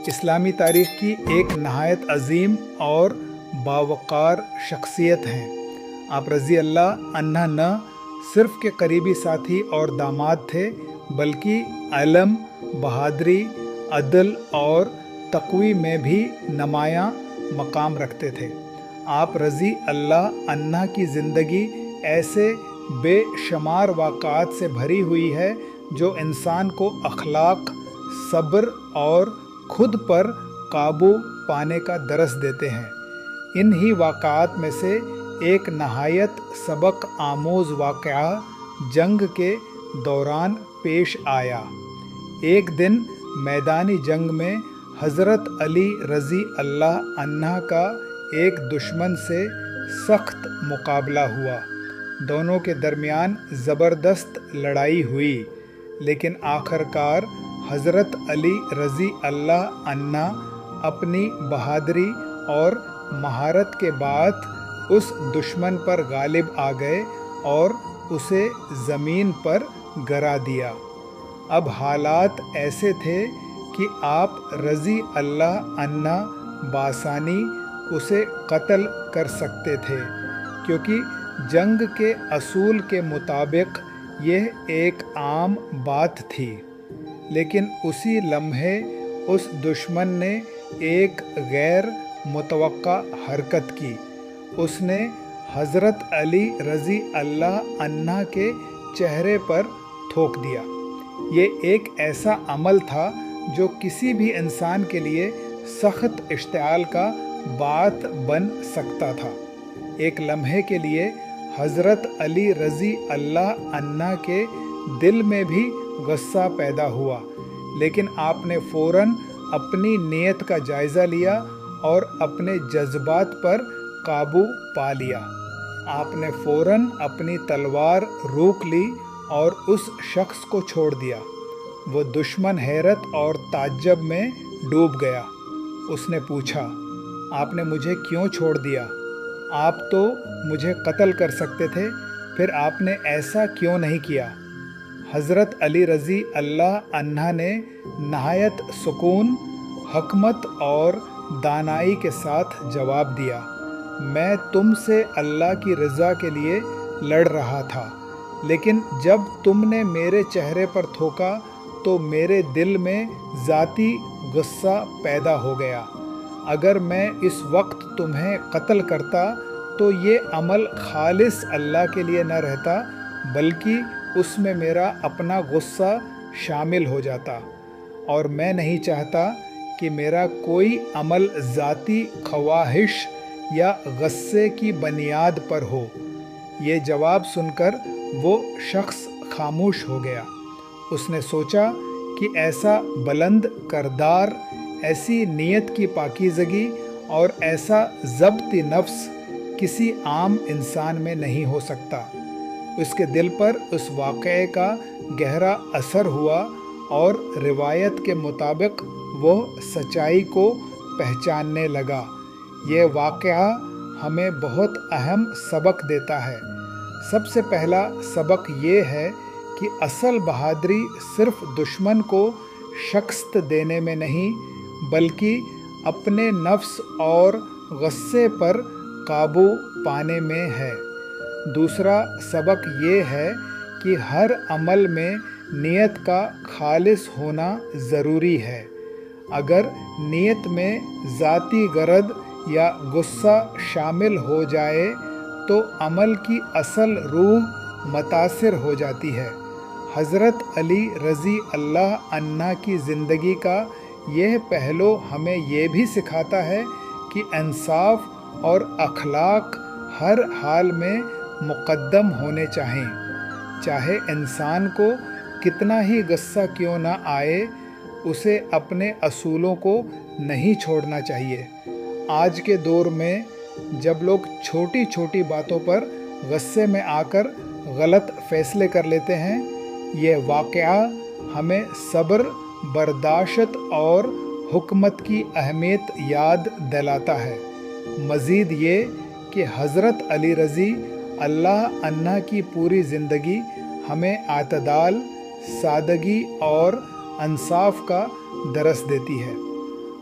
اسلامی تاریخ کی ایک نہایت عظیم اور باوقار شخصیت ہیں۔ آپ رضی اللہ عنہ نہ صرف کے قریبی ساتھی اور داماد تھے بلکہ علم، بہادری، عدل اور تقوی میں بھی نمایاں مقام رکھتے تھے۔ آپ رضی اللہ عنہ کی زندگی ایسے بے شمار واقعات سے بھری ہوئی ہے جو انسان کو اخلاق، صبر اور خود پر قابو پانے کا درس دیتے ہیں۔ انہی واقعات میں سے ایک نہایت سبق آموز واقعہ جنگ کے دوران پیش آیا۔ ایک دن میدانی جنگ میں حضرت علی رضی اللہ عنہ کا ایک دشمن سے سخت مقابلہ ہوا۔ دونوں کے درمیان زبردست لڑائی ہوئی، لیکن آخر کار حضرت علی رضی اللہ عنہ اپنی بہادری اور مہارت کے بعد اس دشمن پر غالب آ گئے اور اسے زمین پر گرا دیا۔ اب حالات ایسے تھے کہ آپ رضی اللہ عنہ بآسانی اسے قتل کر سکتے تھے، کیونکہ جنگ کے اصول کے مطابق یہ ایک عام بات تھی۔ لیکن اسی لمحے اس دشمن نے ایک غیر متوقع حرکت کی۔ اس نے حضرت علی رضی اللہ عنہ کے چہرے پر تھوک دیا۔ یہ ایک ایسا عمل تھا جو کسی بھی انسان کے لیے سخت اشتعال کا باعث بن سکتا تھا۔ ایک لمحے کے لیے حضرت علی رضی اللہ عنہ کے دل میں بھی غصہ پیدا ہوا، لیکن آپ نے فوراً اپنی نیت کا جائزہ لیا اور اپنے جذبات پر قابو پا لیا۔ آپ نے فوراً اپنی تلوار روک لی اور اس شخص کو چھوڑ دیا۔ وہ دشمن حیرت اور تعجب میں ڈوب گیا۔ اس نے پوچھا، آپ نے مجھے کیوں چھوڑ دیا؟ آپ تو مجھے قتل کر سکتے تھے، پھر آپ نے ایسا کیوں نہیں کیا؟ حضرت علی رضی اللہ عنہ نے نہایت سکون، حکمت اور دانائی کے ساتھ جواب دیا، میں تم سے اللہ کی رضا کے لیے لڑ رہا تھا، لیکن جب تم نے میرے چہرے پر تھوکا تو میرے دل میں ذاتی غصہ پیدا ہو گیا۔ اگر میں اس وقت تمہیں قتل کرتا تو یہ عمل خالص اللہ کے لیے نہ رہتا، بلکہ اس میں میرا اپنا غصہ شامل ہو جاتا، اور میں نہیں چاہتا کہ میرا کوئی عمل ذاتی خواہش یا غصے کی بنیاد پر ہو۔ یہ جواب سن کر وہ شخص خاموش ہو گیا۔ اس نے سوچا کہ ایسا بلند کردار، ایسی نیت کی پاکیزگی اور ایسا ضبط نفس کسی عام انسان میں نہیں ہو سکتا۔ اس کے دل پر اس واقعے کا گہرا اثر ہوا اور روایت کے مطابق وہ سچائی کو پہچاننے لگا۔ یہ واقعہ ہمیں بہت اہم سبق دیتا ہے۔ سب سے پہلا سبق یہ ہے کہ اصل بہادری صرف دشمن کو شکست دینے میں نہیں، بلکہ اپنے نفس اور غصے پر قابو پانے میں ہے۔ دوسرا سبق یہ ہے کہ ہر عمل میں نیت کا خالص ہونا ضروری ہے۔ اگر نیت میں ذاتی غرض یا غصہ شامل ہو جائے تو عمل کی اصل روح متاثر ہو جاتی ہے۔ حضرت علی رضی اللہ عنہ کی زندگی کا یہ پہلو ہمیں یہ بھی سکھاتا ہے کہ انصاف اور اخلاق ہر حال میں مقدم ہونے چاہئیں۔ چاہے انسان کو کتنا ہی غصہ کیوں نہ آئے، اسے اپنے اصولوں کو نہیں چھوڑنا چاہیے۔ آج کے دور میں جب لوگ چھوٹی چھوٹی باتوں پر غصے میں آ کر غلط فیصلے کر لیتے ہیں، یہ واقعہ ہمیں صبر، برداشت اور حکمت کی اہمیت یاد دلاتا ہے۔ مزید یہ کہ حضرت علی رضی اللہ عنہ کی پوری زندگی ہمیں اعتدال، سادگی اور انصاف کا درس دیتی ہے۔